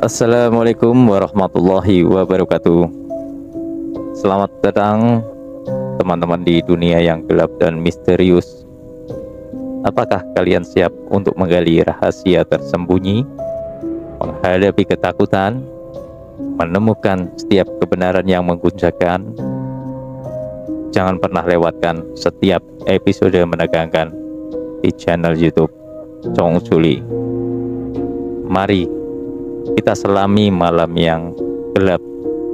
Assalamualaikum warahmatullahi wabarakatuh. Selamat datang teman-teman di dunia yang gelap dan misterius. Apakah kalian siap untuk menggali rahasia tersembunyi, menghadapi ketakutan, menemukan setiap kebenaran yang mengguncangkan? Jangan pernah lewatkan setiap episode menegangkan di channel YouTube Chong Juli. Mari kita selami malam yang gelap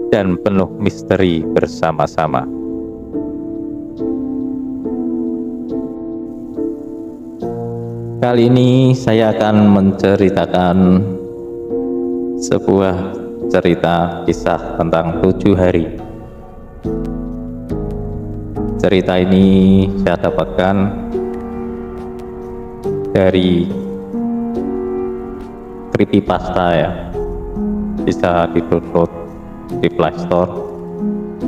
dan penuh misteri bersama-sama. Kali ini saya akan menceritakan sebuah cerita kisah tentang 7 hari. Cerita ini saya dapatkan dari creepypasta ya, bisa di-download di Play Store.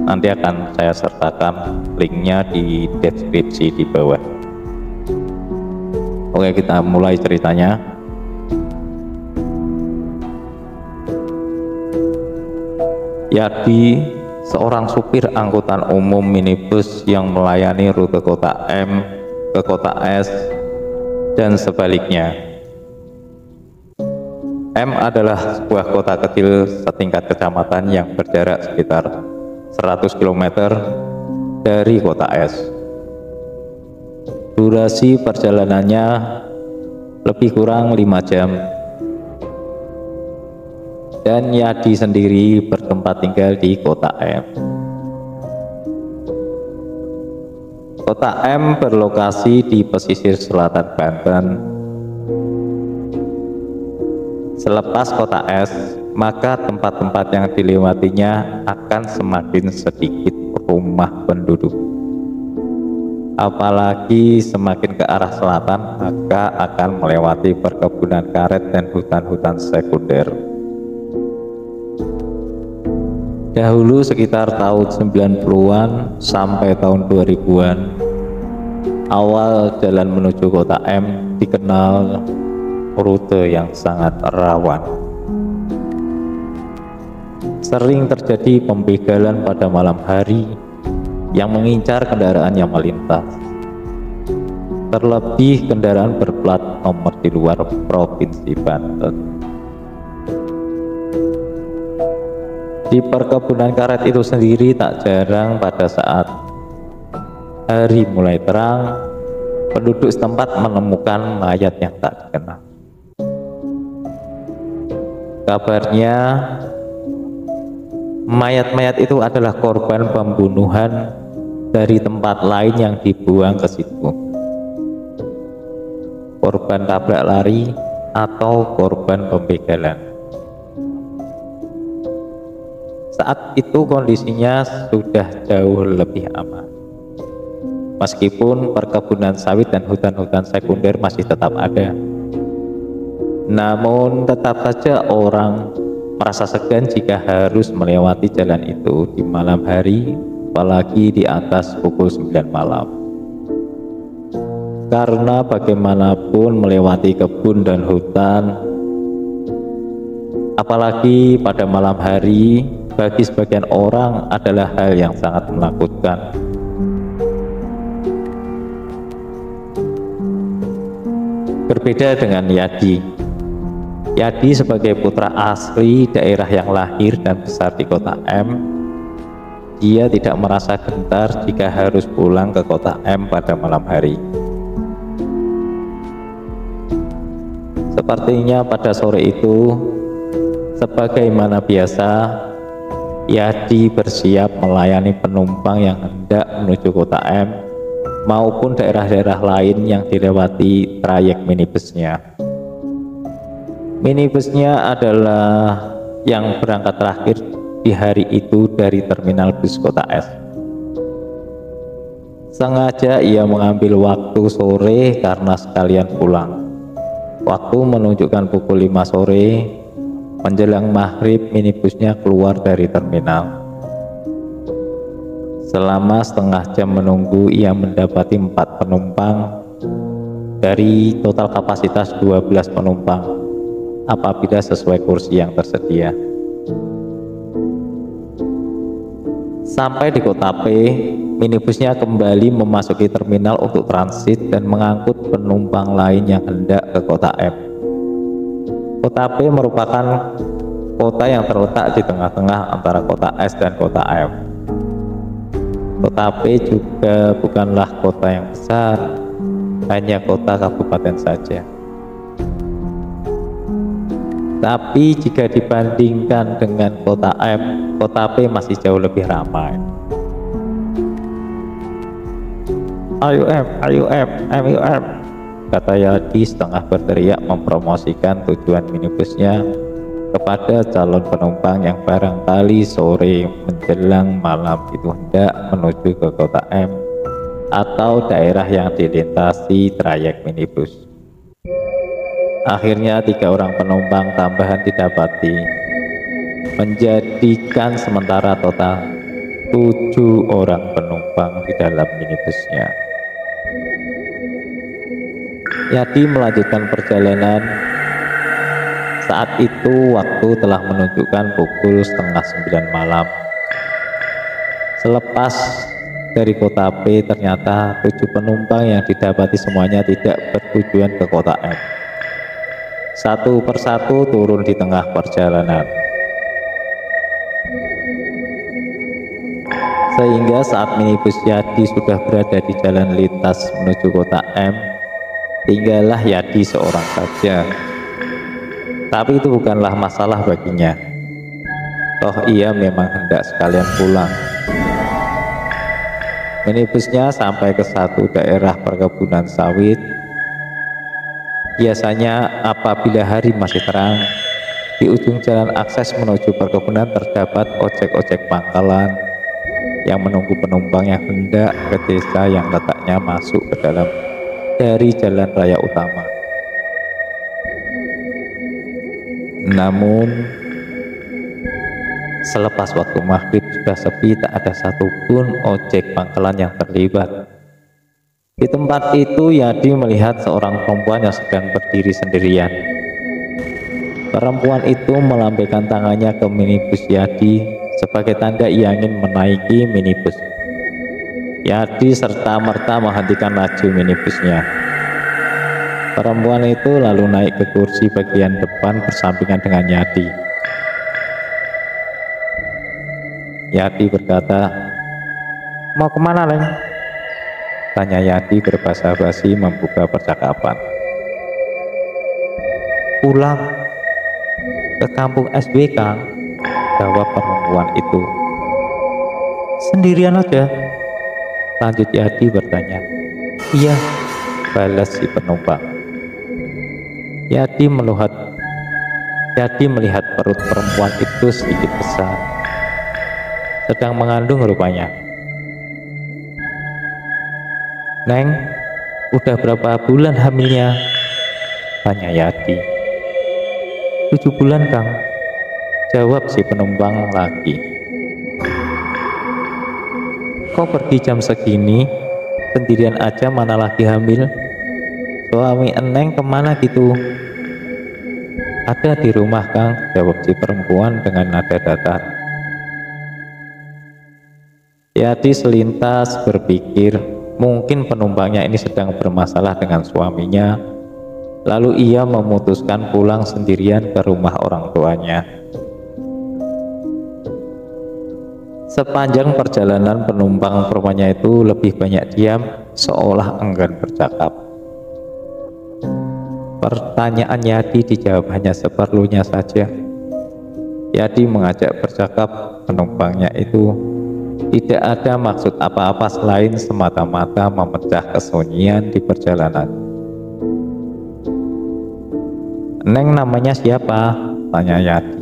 Nanti akan saya sertakan linknya di deskripsi di bawah. Oke, kita mulai ceritanya. Yadi, seorang supir angkutan umum minibus yang melayani rute kota M ke kota S dan sebaliknya. M adalah sebuah kota kecil setingkat kecamatan yang berjarak sekitar 100 km dari kota S. Durasi perjalanannya lebih kurang 5 jam. Dan Yadi sendiri bertempat tinggal di kota M. Kota M berlokasi di pesisir selatan Banten. Selepas kota S, maka tempat-tempat yang dilewatinya akan semakin sedikit rumah penduduk. Apalagi semakin ke arah selatan, maka akan melewati perkebunan karet dan hutan-hutan sekunder. Dahulu sekitar tahun 90-an sampai tahun 2000-an, awal jalan menuju kota M dikenal rute yang sangat rawan. Sering terjadi pembegalan pada malam hari yang mengincar kendaraan yang melintas, terlebih kendaraan berplat nomor di luar provinsi Banten. Di perkebunan karet itu sendiri tak jarang pada saat hari mulai terang, penduduk setempat menemukan mayat yang tak dikenal. Kabarnya mayat-mayat itu adalah korban pembunuhan dari tempat lain yang dibuang ke situ. Korban tabrak lari atau korban pembegalan. Saat itu kondisinya sudah jauh lebih aman. Meskipun perkebunan sawit dan hutan-hutan sekunder masih tetap ada, namun tetap saja orang merasa segan jika harus melewati jalan itu di malam hari, apalagi di atas pukul 9 malam. Karena bagaimanapun melewati kebun dan hutan, apalagi pada malam hari, bagi sebagian orang adalah hal yang sangat menakutkan. Berbeda dengan Yadi. Yadi sebagai putra asli daerah yang lahir dan besar di kota M, dia tidak merasa gentar jika harus pulang ke kota M pada malam hari. Sepertinya pada sore itu, sebagaimana biasa, Yadi bersiap melayani penumpang yang hendak menuju kota M maupun daerah-daerah lain yang dilewati trayek minibusnya. Minibusnya adalah yang berangkat terakhir di hari itu dari terminal bus kota S. Sengaja ia mengambil waktu sore karena sekalian pulang. Waktu menunjukkan pukul 5 sore, menjelang maghrib minibusnya keluar dari terminal. Selama setengah jam menunggu, ia mendapati 4 penumpang dari total kapasitas 12 penumpang. apabila sesuai kursi yang tersedia. Sampai di kota P, minibusnya kembali memasuki terminal untuk transit dan mengangkut penumpang lain yang hendak ke kota M. Kota P merupakan kota yang terletak di tengah-tengah antara kota S dan kota M. Kota P juga bukanlah kota yang besar, hanya kota kabupaten saja. Tapi jika dibandingkan dengan kota M, kota P masih jauh lebih ramai. Ayo M, ayo M, ayo M, kata Yadi setengah berteriak mempromosikan tujuan minibusnya kepada calon penumpang yang barangkali sore menjelang malam itu hendak menuju ke kota M atau daerah yang dilintasi trayek minibus. Akhirnya 3 orang penumpang tambahan didapati, menjadikan sementara total 7 orang penumpang di dalam minibusnya. Yadi melanjutkan perjalanan. Saat itu waktu telah menunjukkan pukul 8:30 malam. Selepas dari kota P, ternyata 7 penumpang yang didapati semuanya tidak bertujuan ke kota M. Satu persatu turun di tengah perjalanan. Sehingga saat minibus Yadi sudah berada di jalan lintas menuju kota M, tinggallah Yadi seorang saja. Tapi itu bukanlah masalah baginya. Toh ia memang hendak sekalian pulang. Minibusnya sampai ke satu daerah perkebunan sawit. Biasanya apabila hari masih terang, di ujung jalan akses menuju perkebunan terdapat ojek-ojek pangkalan yang menunggu penumpang yang hendak ke desa yang letaknya masuk ke dalam dari jalan raya utama. Namun selepas waktu maghrib sudah sepi, tak ada satupun ojek pangkalan yang terlibat. Di tempat itu Yadi melihat seorang perempuan yang sedang berdiri sendirian. Perempuan itu melambaikan tangannya ke minibus Yadi sebagai tanda ia ingin menaiki minibus. Yadi serta-merta menghentikan laju minibusnya. Perempuan itu lalu naik ke kursi bagian depan bersampingan dengan Yadi. Yadi berkata, "Mau kemana, Leng?" tanya Yadi berbahasa basi membuka percakapan. "Pulang ke kampung SB, Kang," jawab perempuan itu. "Sendirian aja?" lanjut Yadi bertanya. "Iya," balas si penumpang. Yadi melihat perut perempuan itu sedikit besar, sedang mengandung rupanya. "Neng, udah berapa bulan hamilnya?" tanya Yadi. 7 bulan, Kang," jawab si penumpang lagi. "Kok pergi jam segini? Sendirian aja, mana lagi hamil? Suami Eneng kemana gitu?" "Ada di rumah, Kang," jawab si perempuan dengan nada datar. Yadi selintas berpikir, mungkin penumpangnya ini sedang bermasalah dengan suaminya, lalu ia memutuskan pulang sendirian ke rumah orang tuanya. Sepanjang perjalanan penumpang perempuannya itu lebih banyak diam, seolah enggan bercakap. Pertanyaan Yadi dijawab hanya seperlunya saja. Yadi mengajak bercakap penumpangnya itu tidak ada maksud apa-apa selain semata-mata memecah kesunyian di perjalanan. "Neng namanya siapa?" tanya Yadi.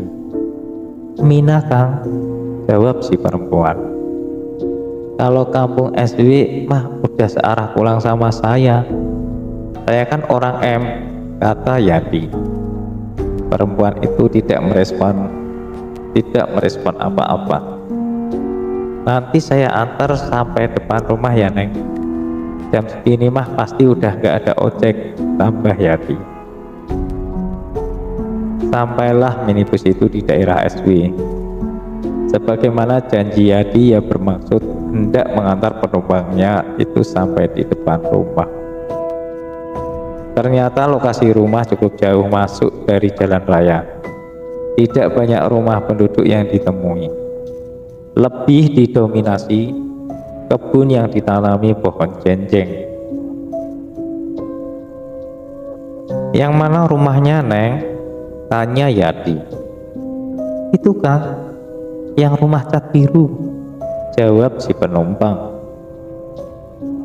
"Mina, Kang," jawab si perempuan. "Kalau kampung SW mah udah searah pulang sama saya. Saya kan orang M," kata Yadi. Perempuan itu tidak merespon apa-apa. "Nanti saya antar sampai depan rumah ya, Neng. Jam segini mah pasti udah gak ada ojek," tambah Yadi. Sampailah minibus itu di daerah SW. Sebagaimana janji Yadi, ia bermaksud hendak mengantar penumpangnya itu sampai di depan rumah. Ternyata lokasi rumah cukup jauh masuk dari jalan raya. Tidak banyak rumah penduduk yang ditemui. Lebih didominasi kebun yang ditanami pohon jenjeng. Yang mana rumahnya, Neng? Tanya Yadi. Itu Kang, yang rumah cat biru, jawab si penumpang.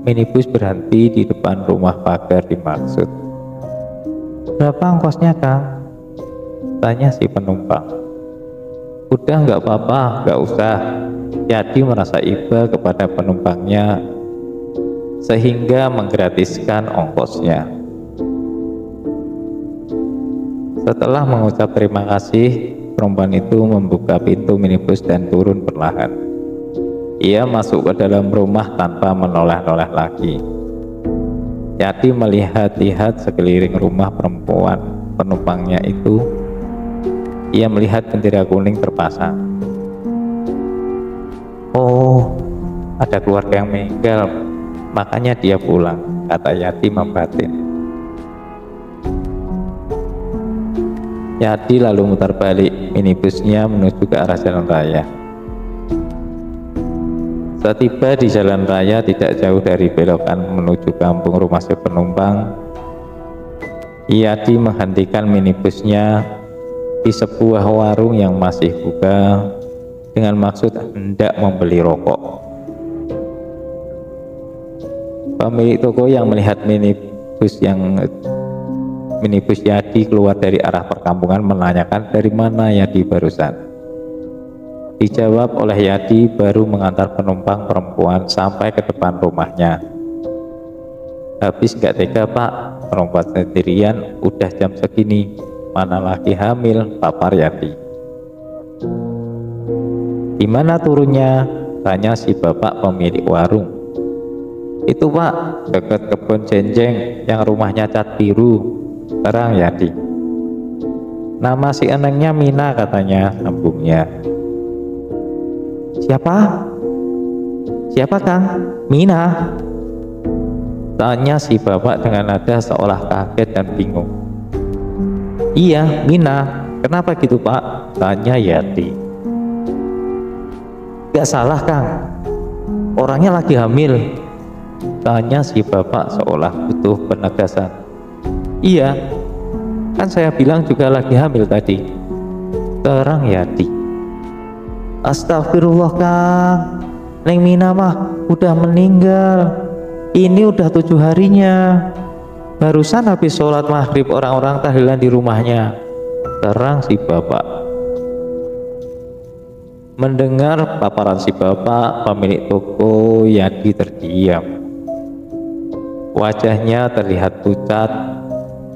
Minibus berhenti di depan rumah pagar dimaksud. Berapa ongkosnya Kang? Tanya si penumpang. Udah nggak apa-apa, nggak usah. Yadi merasa iba kepada penumpangnya sehingga menggratiskan ongkosnya. Setelah mengucap terima kasih, perempuan itu membuka pintu minibus dan turun perlahan. Ia masuk ke dalam rumah tanpa menoleh-noleh lagi. Yadi melihat-lihat sekeliling rumah perempuan penumpangnya itu. Ia melihat bendera kuning terpasang. Oh, ada keluarga yang meninggal, makanya dia pulang, kata Yadi membatin. Yadi lalu mutar balik minibusnya menuju ke arah jalan raya. Setiba di jalan raya tidak jauh dari belokan menuju kampung rumah si penumpang, Yadi menghentikan minibusnya di sebuah warung yang masih buka dengan maksud hendak membeli rokok. Pemilik toko yang melihat minibus Yadi keluar dari arah perkampungan menanyakan dari mana Yadi barusan. Dijawab oleh Yadi baru mengantar penumpang perempuan sampai ke depan rumahnya. Habis nggak tega Pak, perempuan sendirian, udah jam segini, mana lagi hamil, papar Yadi. Gimana turunnya? Tanya si bapak pemilik warung. Itu Pak, dekat kebun jenjeng yang rumahnya cat biru, terang Yadi. Nama si enengnya Mina katanya, sambungnya. Siapa? Siapa Kang? Mina? Tanya si bapak dengan nada seolah kaget dan bingung. Iya, Mina. Kenapa gitu Pak? Tanya Yadi. Gak salah Kang, orangnya lagi hamil. Tanya si bapak seolah butuh penegasan. Iya, kan saya bilang juga lagi hamil tadi, terang Yadi. Astagfirullah Kang, Neng Mina mah udah meninggal. Ini udah 7 harinya. Barusan habis sholat maghrib orang-orang tahlilan di rumahnya, terang si bapak. Mendengar paparan si bapak, pemilik toko Yadi terdiam. Wajahnya terlihat pucat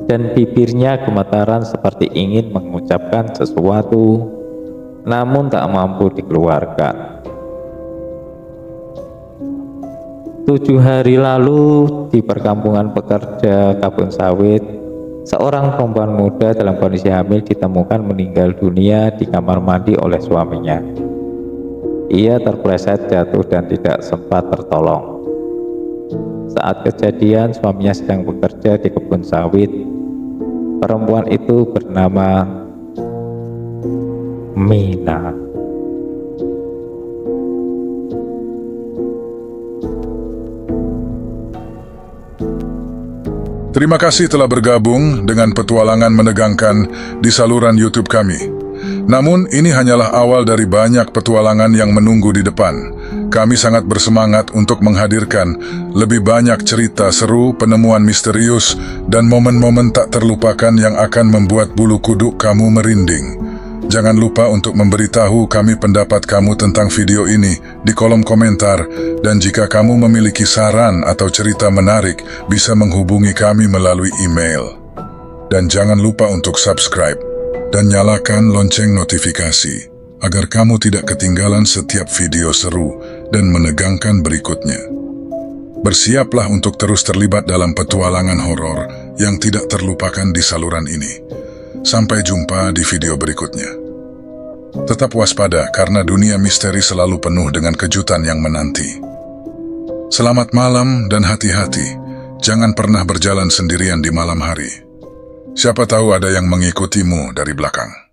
dan bibirnya gemetaran seperti ingin mengucapkan sesuatu, namun tak mampu dikeluarkan. 7 hari lalu di perkampungan pekerja kabun sawit, seorang perempuan muda dalam kondisi hamil ditemukan meninggal dunia di kamar mandi oleh suaminya. Ia terpleset jatuh dan tidak sempat tertolong. Saat kejadian, suaminya sedang bekerja di kebun sawit. Perempuan itu bernama Mina. Terima kasih telah bergabung dengan petualangan menegangkan di saluran YouTube kami. Namun ini hanyalah awal dari banyak petualangan yang menunggu di depan. Kami sangat bersemangat untuk menghadirkan lebih banyak cerita seru, penemuan misterius, dan momen-momen tak terlupakan yang akan membuat bulu kuduk kamu merinding. Jangan lupa untuk memberitahu kami pendapat kamu tentang video ini di kolom komentar, dan jika kamu memiliki saran atau cerita menarik, bisa menghubungi kami melalui email. Dan jangan lupa untuk subscribe dan nyalakan lonceng notifikasi agar kamu tidak ketinggalan setiap video seru dan menegangkan berikutnya. Bersiaplah untuk terus terlibat dalam petualangan horor yang tidak terlupakan di saluran ini. Sampai jumpa di video berikutnya. Tetap waspada karena dunia misteri selalu penuh dengan kejutan yang menanti. Selamat malam dan hati-hati. Jangan pernah berjalan sendirian di malam hari. Siapa tahu ada yang mengikutimu dari belakang.